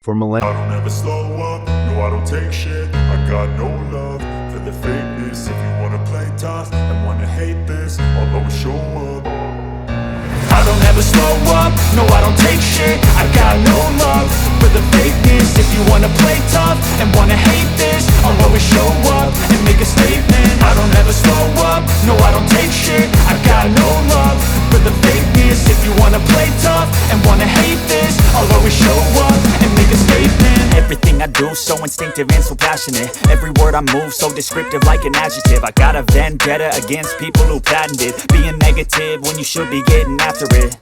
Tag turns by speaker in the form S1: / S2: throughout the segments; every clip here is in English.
S1: For millennials.
S2: I don't ever slow up, no I don't take shit. I got no love for the fakeness. If you wanna play tough and wanna hate this, I'll always show up. I don't ever slow up, no I don't take shit. I got no love for the fakeness. If you wanna play tough and wanna hate this, I'll always show up and make a statement. I don't ever slow up, no I don't take shit. I got no love for the fakeness. If you wanna play tough and wanna hate this, I'll always show up and make a statement.
S3: Everything I do so instinctive and so passionate. Every word I move so descriptive like an adjective. I got a vendetta against people who patented being negative when you should be getting after it.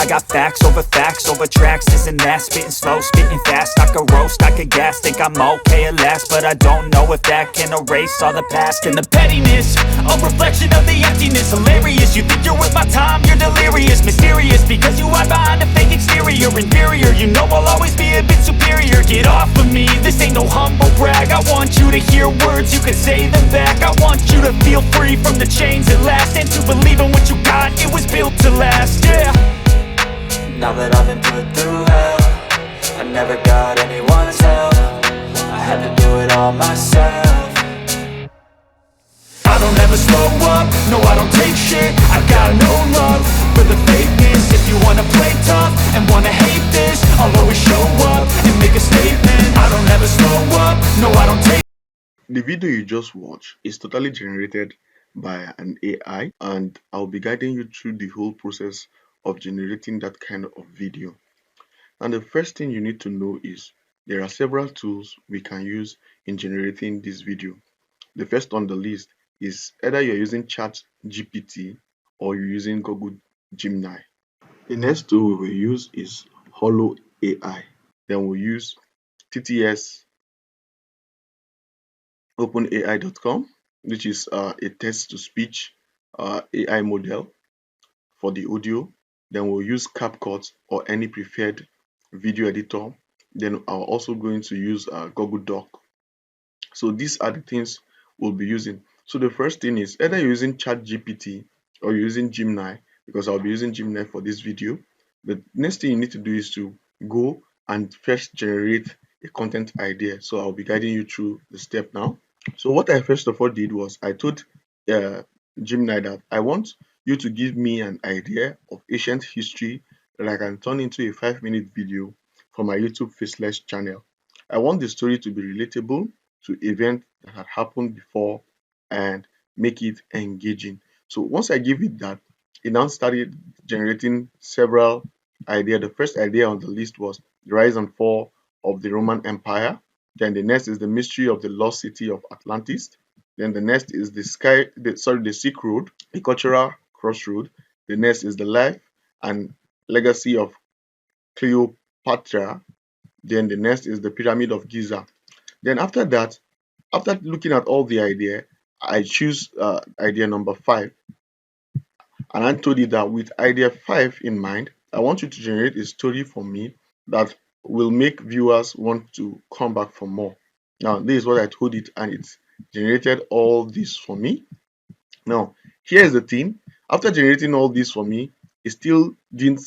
S3: I got facts over tracks, this and that. Spitting slow, spitting fast. I could roast, I could gas. Think I'm okay at last, but I don't know if that can erase all the past. And the pettiness, a reflection of the emptiness. Hilarious, you think you're worth my time, you're delirious. Mysterious, because you hide behind a fake exterior. Inferior, you know I'll always be a bit superior. Get off of me, this ain't no humble brag. I want you to hear words, you can say them back. I want you to feel free from the chains at last, and to believe in what you got, it was built to last, yeah.
S4: Now that I've been put through hell, I never got anyone's help. I had to do it all myself.
S2: I don't ever slow up, no I don't take shit. I got no love for the fakeness. If you wanna play tough and wanna hate this, I'll always show up and make a statement. I don't ever slow up, no I don't take.
S5: The video you just watched is totally generated by an AI, and I'll be guiding you through the whole process of generating that kind of video. And the first thing you need to know is there are several tools we can use in generating this video. The first on the list is either you're using ChatGPT or you're using Google Gemini. The next tool we will use is Hollow AI. Then we'll use TTS OpenAI.com, which is a text-to-speech AI model for the audio. Then we'll use CapCut or any preferred video editor. Then I'm also going to use Google Doc. So these are the things we'll be using. So the first thing is either you're using ChatGPT or you're using Gemini, because I'll be using Gemini for this video. The next thing you need to do is to go and first generate a content idea. So I'll be guiding you through the step now. So what I first of all did was I told Gemini that I want you to give me an idea of ancient history that I can turn into a 5-minute video for my YouTube Faceless channel. I want the story to be relatable to events that had happened before and make it engaging. So once I give it that, it now started generating several ideas. The first idea on the list was the rise and fall of the Roman Empire. Then the next is the mystery of the lost city of Atlantis. Then the next is the Silk Road, a cultural crossroad. The next is the life and legacy of Cleopatra. Then the next is the Pyramid of Giza. Then after that, after looking at all the idea, I choose idea number 5. And I told you that with idea 5 in mind, I want you to generate a story for me that will make viewers want to come back for more. Now, this is what I told it, and it's generated all this for me. Now, here's the thing. After generating all this for me, it still didn't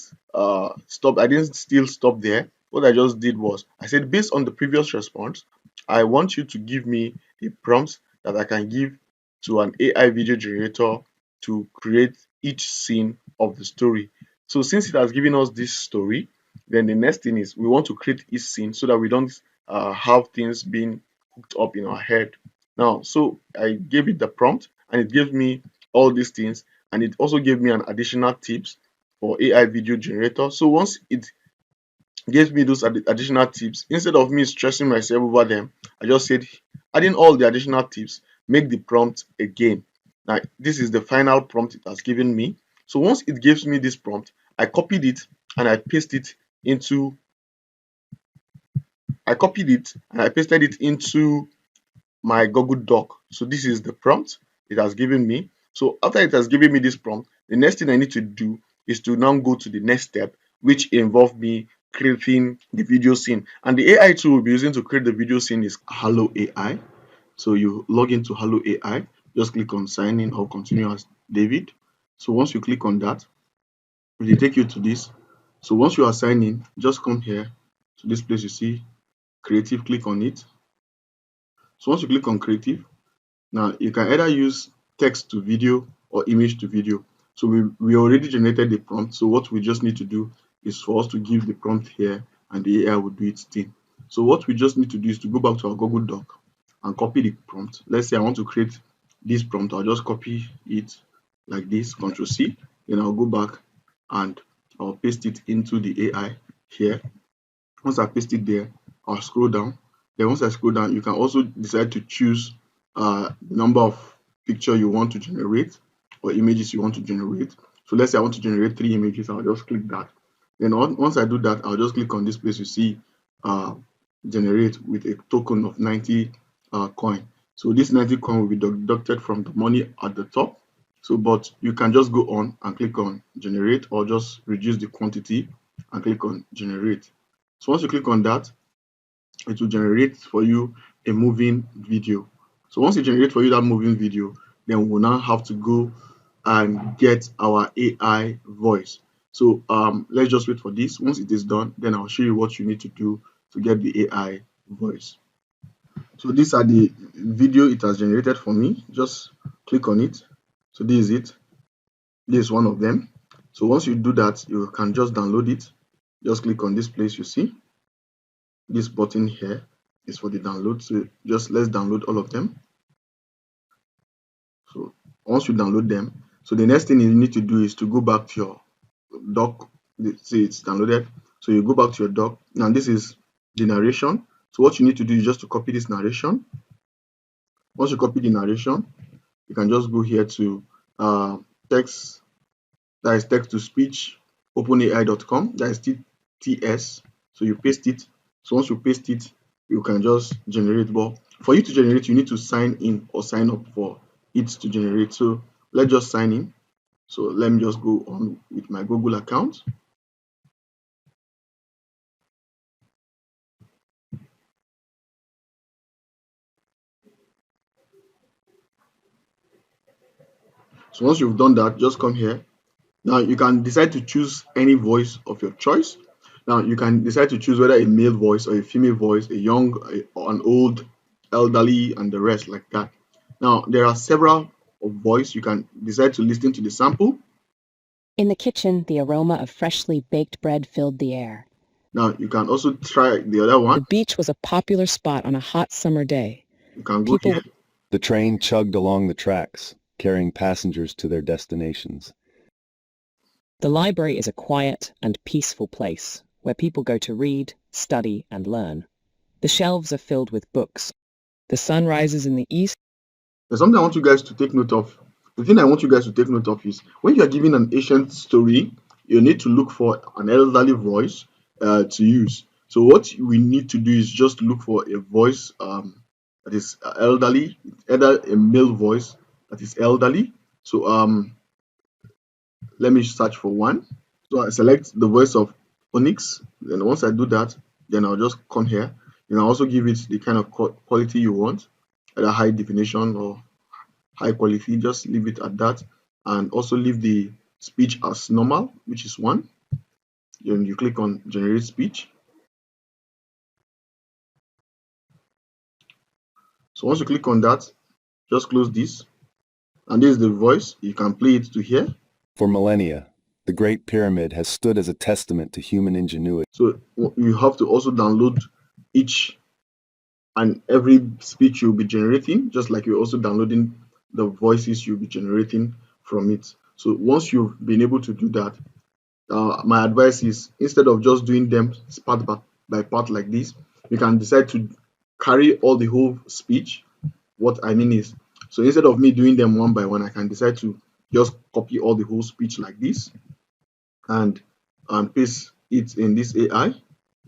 S5: stop. I didn't still stop there. What I just did was I said, based on the previous response, I want you to give me a prompt that I can give to an AI video generator to create each scene of the story. So since it has given us this story, then the next thing is we want to create each scene so that we don't have things being hooked up in our head. Now, so I gave it the prompt and it gave me all these things, and it also gave me an additional tips for AI video generator. So once it gave me those additional tips, instead of me stressing myself over them, I just said, adding all the additional tips, make the prompt again. Now, this is the final prompt it has given me. So once it gives me this prompt, I copied it and I pasted it into my Google Doc. So this is the prompt it has given me. So after it has given me this prompt, the next thing I need to do is to now go to the next step, which involves me creating the video scene. And the AI tool we'll be using to create the video scene is Hello AI. So you log into Hello AI, just click on sign in or continue as David. So once you click on that, it will take you to this. So once you are signed in, just come here So this place you see creative, click on it. So once you click on creative, now you can either use text to video or image to video. So we already generated the prompt. So what we just need to do is for us to give the prompt here and the AI will do its thing. So what we just need to do is to go back to our Google Doc and copy the prompt. Let's say I want to create this prompt. I'll just copy it like this, Control C. Then I'll go back and I'll paste it into the AI here. Once I paste it there, I'll scroll down. Then once I scroll down, you can also decide to choose the number of picture you want to generate or images you want to generate. So let's say I want to generate 3 images. I'll just click that. Then once I do that, I'll just click on this place you see generate with a token of 90 coin. So this 90 coin will be deducted from the money at the top. So but you can just go on and click on generate or just reduce the quantity and click on generate. So once you click on that, it will generate for you a moving video. So once it generates for you that moving video, then we'll now have to go and get our AI voice. So let's just wait for this. Once it is done, then I'll show you what you need to do to get the AI voice. So these are the video it has generated for me. Just click on it. So this is it. This is one of them. So once you do that, you can just download it. Just click on this place you see. This button here is for the download. So just let's download all of them. So once you download them, so the next thing you need to do is to go back to your doc. See, it's downloaded. So you go back to your doc. Now this is the narration. So what you need to do is just to copy this narration. Once you copy the narration, you can just go here to text, that is text to speech, openai.com, that is TS. So you paste it. So once you paste it, you can just generate. But for you to generate, you need to sign in or sign up for it to generate. So let's just sign in. So let me just go on with my Google account. So once you've done that, just come here. Now you can decide to choose any voice of your choice. Now you can decide to choose whether a male voice or a female voice, a young or an old, elderly, and the rest like that. Now there are several of voice. You can decide to listen to the sample.
S1: In the kitchen, the aroma of freshly baked bread filled the air.
S5: Now you can also try the other one.
S1: The beach was a popular spot on a hot summer day.
S5: You can go here.
S6: The train chugged along the tracks, carrying passengers to their destinations.
S1: The library is a quiet and peaceful place where people go to read, study, and learn. The shelves are filled with books. The sun rises in the east.
S5: There's something I want you guys to take note of. The thing I want you guys to take note of is when you are giving an ancient story, you need to look for an elderly voice to use. So what we need to do is just look for a voice that is elderly, either a male voice that is elderly. So let me search for one. So I select the voice of Onyx. Then once I do that, then I'll just come here. And I'll also give it the kind of quality you want, either high definition or high quality. Just leave it at that, and also leave the speech as normal, which is 1. Then you click on generate speech. So once you click on that, just close this, and this is the voice. You can play it to hear.
S6: For millennia, the Great Pyramid has stood as a testament to human ingenuity.
S5: So you have to also download each and every speech you'll be generating, just like you're also downloading the voices you'll be generating from it. So once you've been able to do that, my advice is, instead of just doing them part by part like this, you can decide to carry all the whole speech. What I mean is, so instead of me doing them one by one, I can decide to just copy all the whole speech like this and paste it in this AI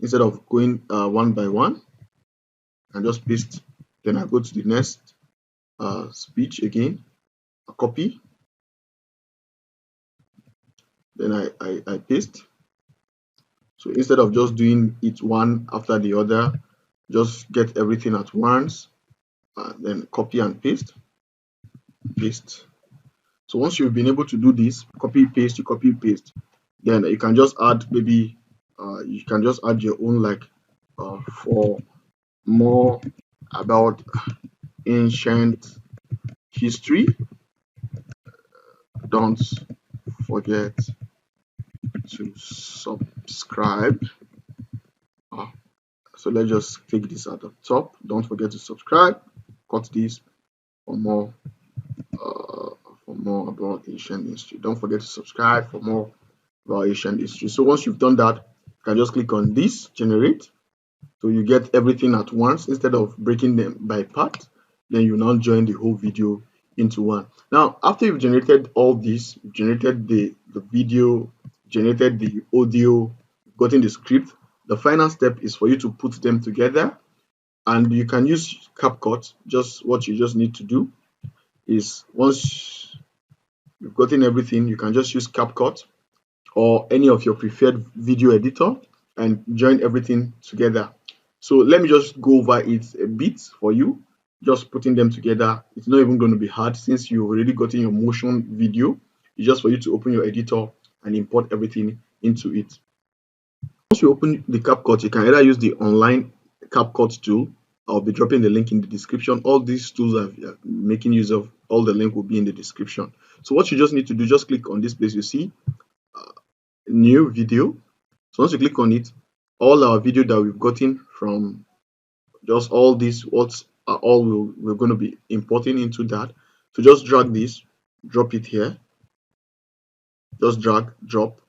S5: instead of going one by one, and just paste. Then I go to the next speech again, a copy. Then I paste. So instead of just doing it one after the other, just get everything at once, then copy and paste. So once you've been able to do this, copy paste, then you can just add maybe you can just add your own like for more about ancient history, don't forget to subscribe. So let's just take this at the top. Don't forget to subscribe. Cut this for more about ancient history. Don't forget to subscribe for more about ancient history. So once you've done that, you can just click on this generate. So you get everything at once instead of breaking them by part. Then you now join the whole video into one. Now, after you've generated all this, you've generated the video, generated the audio, gotten the script, the final step is for you to put them together. And you can use CapCut. Just what you just need to do is once you've gotten everything, you can just use CapCut or any of your preferred video editor and join everything together. So let me just go over it a bit for you. Just putting them together, it's not even going to be hard since you've already gotten your motion video. It's just for you to open your editor and import everything into it. Once you open the CapCut, you can either use the online CapCut tool. I'll be dropping the link in the description. All these tools I'm making use of, all the link will be in the description. So what you just need to do, just click on this place you see, new video. So once you click on it, all our video that we've gotten from just all these, what are all we're going to be importing into that. So just drag this, drop it here. Just drag, drop,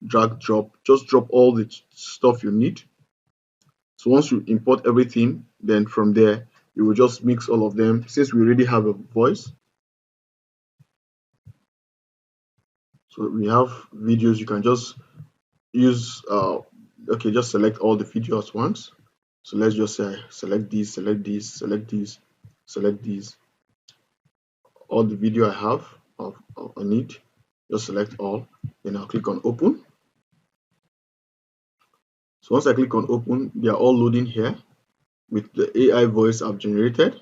S5: just drop all the stuff you need. So once you import everything, then from there you will just mix all of them. Since we already have a voice, so we have videos, you can just use okay, just select all the videos once. So let's just say select these, select these, select these, select these, all the video I have I need. Just select all, then I'll click on open. So once I click on open, they are all loading here with the AI voice I've generated.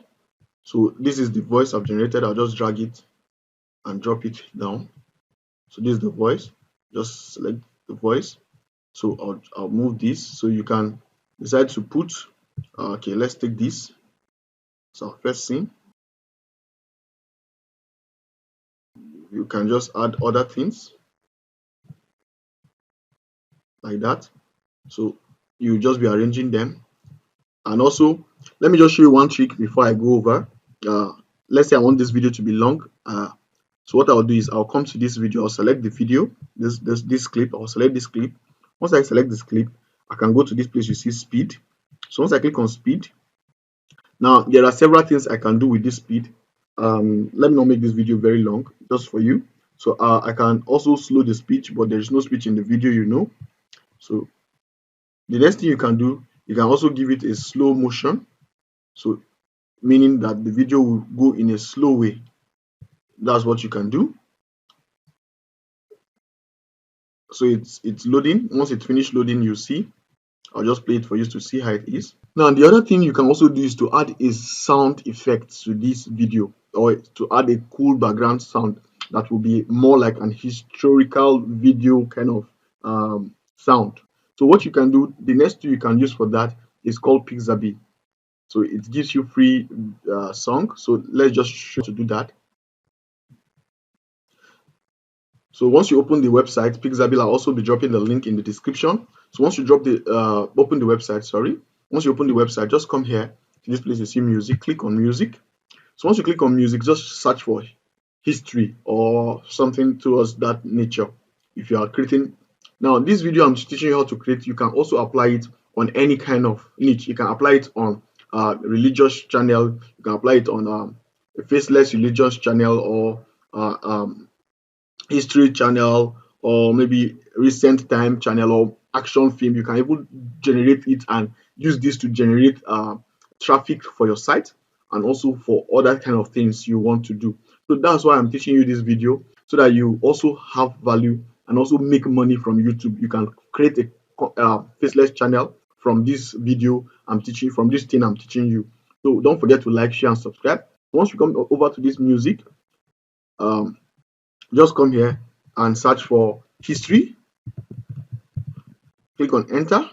S5: So this is the voice I've generated. I'll just drag it and drop it down. So this is the voice. Just select the voice. So I'll move this. So you can decide to put okay, let's take this. So first scene. You can just add other things like that. So you just be arranging them. And also, let me just show you one trick before I go over. Let's say I want this video to be long. So what I'll do is I'll come to this video, I'll select the video, this clip, I'll select this clip. Once I select this clip, I can go to this place you see speed. So once I click on speed, now there are several things I can do with this speed. Let me not make this video very long, just for you. So I can also slow the speech, but there is no speech in the video, you know. So the next thing you can do, you can also give it a slow motion. So meaning that the video will go in a slow way. That's what you can do. So it's loading. Once it's finished loading, you see. I'll just play it for you to see how it is. Now the other thing you can also do is to add a sound effect to this video, or to add a cool background sound that will be more like an historical video kind of sound. So what you can do, the next tool you can use for that is called Pixabay. So it gives you free song. So let's just show you to do that. So once you open the website, Pixabay, I'll also be dropping the link in the description. So once you drop the open the website, sorry. Once you open the website, just come here to this place you see music, click on music. So once you click on music, just search for history or something towards that nature. If you are creating, now this video I'm teaching you how to create, you can also apply it on any kind of niche. You can apply it on religious channel, you can apply it on a faceless religious channel, or history channel, or maybe recent time channel, or action film. You can even generate it and use this to generate traffic for your site, and also for other kind of things you want to do. So that's why I'm teaching you this video, so that you also have value and also make money from YouTube. You can create a faceless channel from this video I'm teaching, from this thing I'm teaching you. So don't forget to like, share, and subscribe. Once you come over to this music, just come here and search for history, click on enter.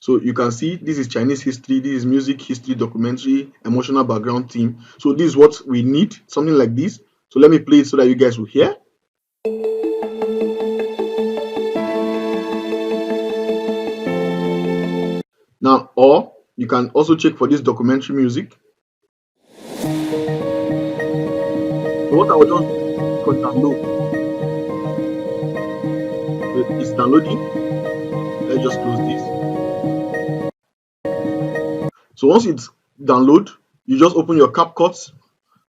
S5: So you can see this is Chinese history, this is music history, documentary, emotional background theme. So this is what we need, something like this. So let me play it so that you guys will hear. Now, or you can also check for this documentary music. So what I will just click on download. It's downloading. Let's just close this. So once it's download, you just open your CapCut.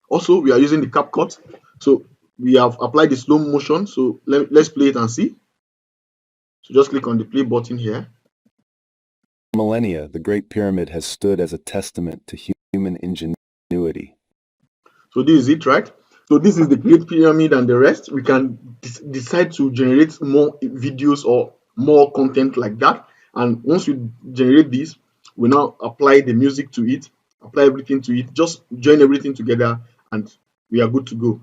S5: Also, we are using the CapCut. So we have applied the slow motion. So let's play it and see. So just click on the play button here.
S6: Millennia, the Great Pyramid has stood as a testament to human ingenuity.
S5: So this is it, right? So this is the Great Pyramid and the rest. We can decide to generate more videos or more content like that. And once we generate this, we now apply the music to it, apply everything to it, just join everything together, and we are good to go.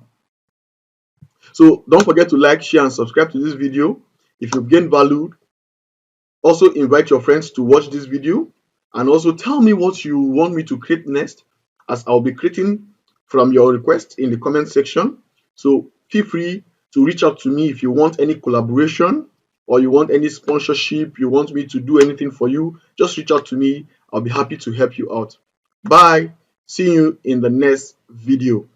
S5: So don't forget to like, share, and subscribe to this video. If you've gained value, also invite your friends to watch this video, and also tell me what you want me to create next, as I'll be creating from your request in the comment section. So feel free to reach out to me if you want any collaboration or you want any sponsorship, you want me to do anything for you, just reach out to me. I'll be happy to help you out. Bye. See you in the next video.